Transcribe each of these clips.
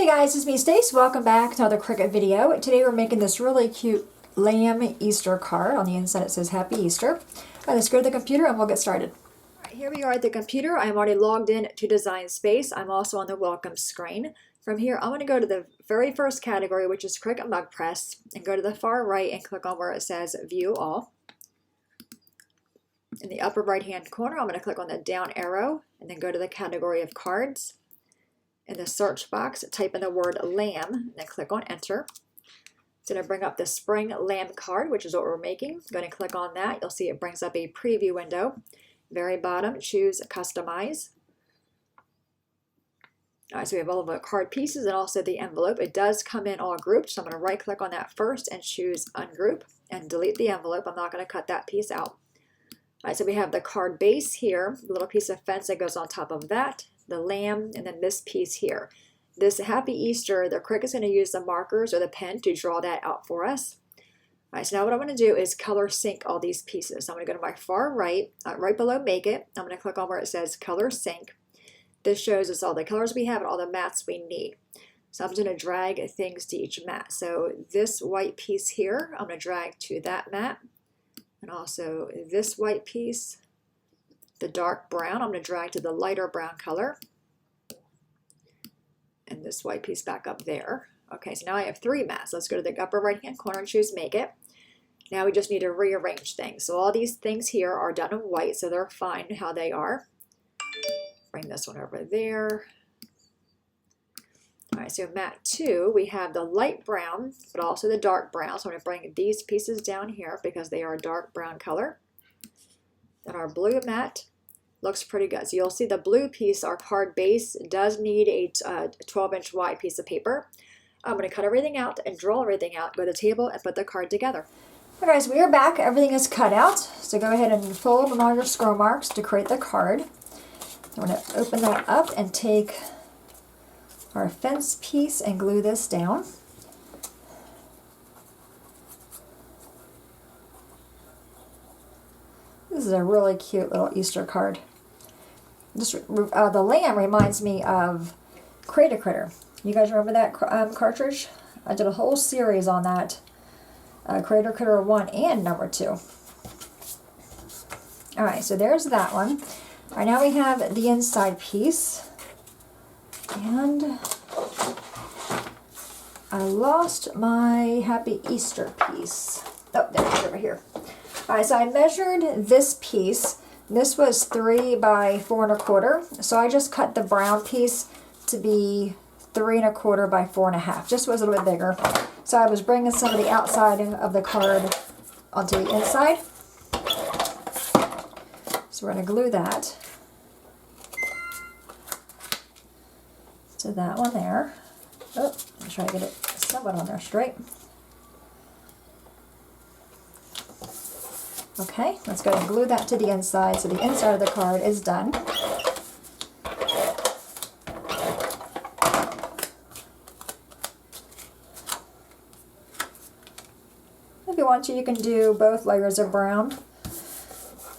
Hey guys, it's me Stace. Welcome back to another Cricut video. Today we're making this really cute lamb Easter card. On the inside it says Happy Easter. Alright, let's go to the computer and we'll get started. Alright, here we are at the computer. I'm already logged in to Design Space. I'm also on the welcome screen. From here I'm going to go to the very first category, which is Cricut Mug Press, and go to the far right and click on where it says View All. In the upper right hand corner I'm going to click on the down arrow and then go to the category of Cards. In the search box, type in the word lamb, and then click on enter. It's going to bring up the spring lamb card, which is what we're making. Go ahead and click on that. You'll see it brings up a preview window. Very bottom, choose customize. All right, so we have all of the card pieces and also the envelope. It does come in all grouped, so I'm going to right click on that first and choose ungroup and delete the envelope. I'm not going to cut that piece out. All right, so we have the card base here, the little piece of fence that goes on top of that, the lamb, and then this piece here. This Happy Easter, the Cricut's going to use the markers or the pen to draw that out for us. All right, so now what I'm going to do is color sync all these pieces. So I'm going to go to my far right, right below Make It. I'm going to click on where it says Color Sync. This shows us all the colors we have and all the mats we need. So I'm just going to drag things to each mat. So this white piece here, I'm going to drag to that mat. And also this white piece, the dark brown, I'm going to drag to the lighter brown color. And this white piece back up there. Okay, so now I have three mats. Let's go to the upper right hand corner and choose Make It. Now we just need to rearrange things. So all these things here are done in white, so they're fine how they are. Bring this one over there. All right, so mat 2, we have the light brown, but also the dark brown. So I'm going to bring these pieces down here because they are a dark brown color. Then our blue mat looks pretty good. So you'll see the blue piece, our card base, does need a 12-inch wide piece of paper. I'm going to cut everything out and draw everything out, go to the table and put the card together. All right, guys, we are back. Everything is cut out. So go ahead and fold on all your scroll marks to create the card. I'm going to open that up and take our fence piece and glue this down. This is a really cute little Easter card. The lamb reminds me of Cricut. You guys remember that cartridge? I did a whole series on that. Cricut 1 and number 2. Alright, so there's that one. Alright, now we have the inside piece. And I lost my Happy Easter piece. Oh, there it is over here. Alright, so I measured this piece. This was 3 by 4 1/4. So I just cut the brown piece to be 3 1/4 by 4 1/2. Just was a little bit bigger. So I was bringing some of the outside of the card onto the inside. So we're going to glue that to that one there. Oh, I'm trying to get it somewhat on there straight. Okay, let's go and glue that to the inside so the inside of the card is done. If you want to, you can do both layers of brown.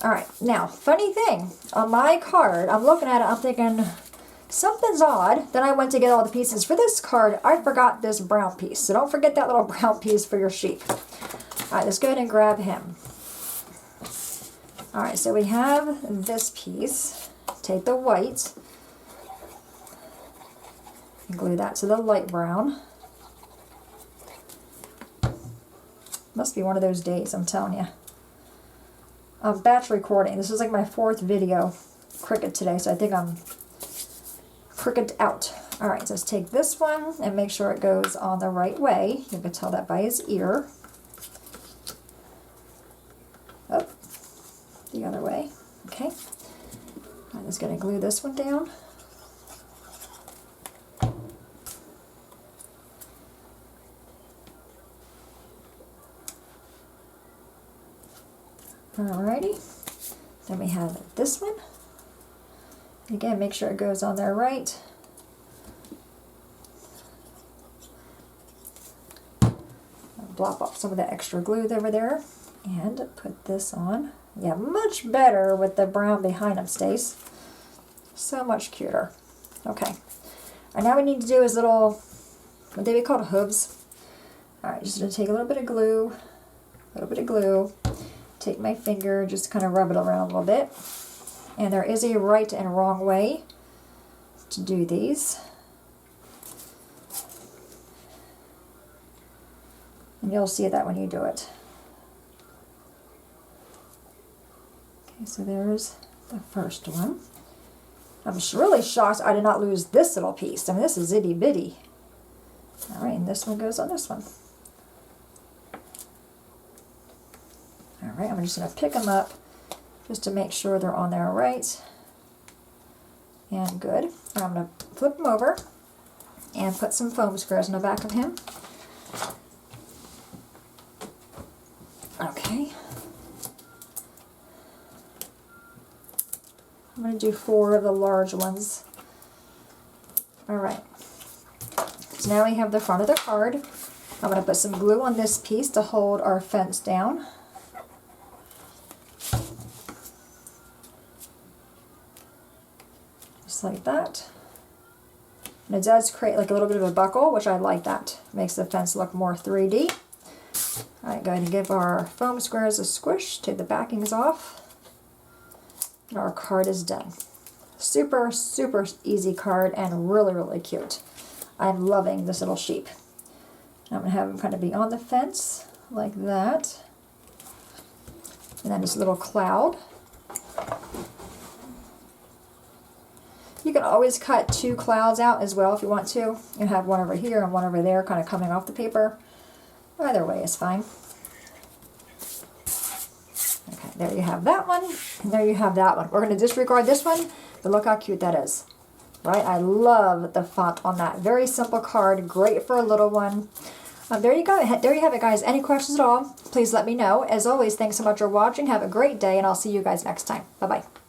Alright, now, funny thing, on my card, I'm looking at it, I'm thinking, something's odd. Then I went to get all the pieces for this card. I forgot this brown piece. So don't forget that little brown piece for your sheep. Alright, let's go ahead and grab him. Alright, so we have this piece. Take the white and glue that to the light brown. Must be one of those days, I'm telling you. Batch recording. This is like my 4th video Cricut today, so I think I'm Cricut out. Alright, so let's take this one and make sure it goes on the right way. You can tell that by his ear. Oh, the other way. Okay. I'm just going to glue this one down. Alrighty. Then we have this one. Again, make sure it goes on there right. Blop off some of the extra glue over there and put this on. Yeah, much better with the brown behind them, Stace. So much cuter. Okay. And now we need to do his little would they be called hooves? Alright, just going to take a little bit of glue, take my finger, just kind of rub it around a little bit. And there is a right and wrong way to do these. And you'll see that when you do it. Okay, so there's the first one. I'm really shocked I did not lose this little piece. I mean, this is itty bitty. Alright, and this one goes on this one. Alright, I'm just going to pick them up just to make sure they're on there right. And good. And I'm going to flip them over and put some foam squares on the back of him. Okay. I'm going to do 4 of the large ones. Alright. So now we have the front of the card. I'm going to put some glue on this piece to hold our fence down. Just like that. And it does create like a little bit of a buckle, which I like that. Makes the fence look more 3D. Alright, going to give our foam squares a squish, take the backings off. And our card is done. Super, super easy card and really, really cute. I'm loving this little sheep. I'm going to have him kind of be on the fence like that. And then this little cloud. You can always cut 2 clouds out as well if you want to. And have one over here and one over there kind of coming off the paper. Either way is fine. Okay, there you have that one. And there you have that one. We're going to disregard this one, but look how cute that is. Right? I love the font on that. Very simple card. Great for a little one. There you go. There you have it, guys. Any questions at all, please let me know. As always, thanks so much for watching. Have a great day, and I'll see you guys next time. Bye-bye.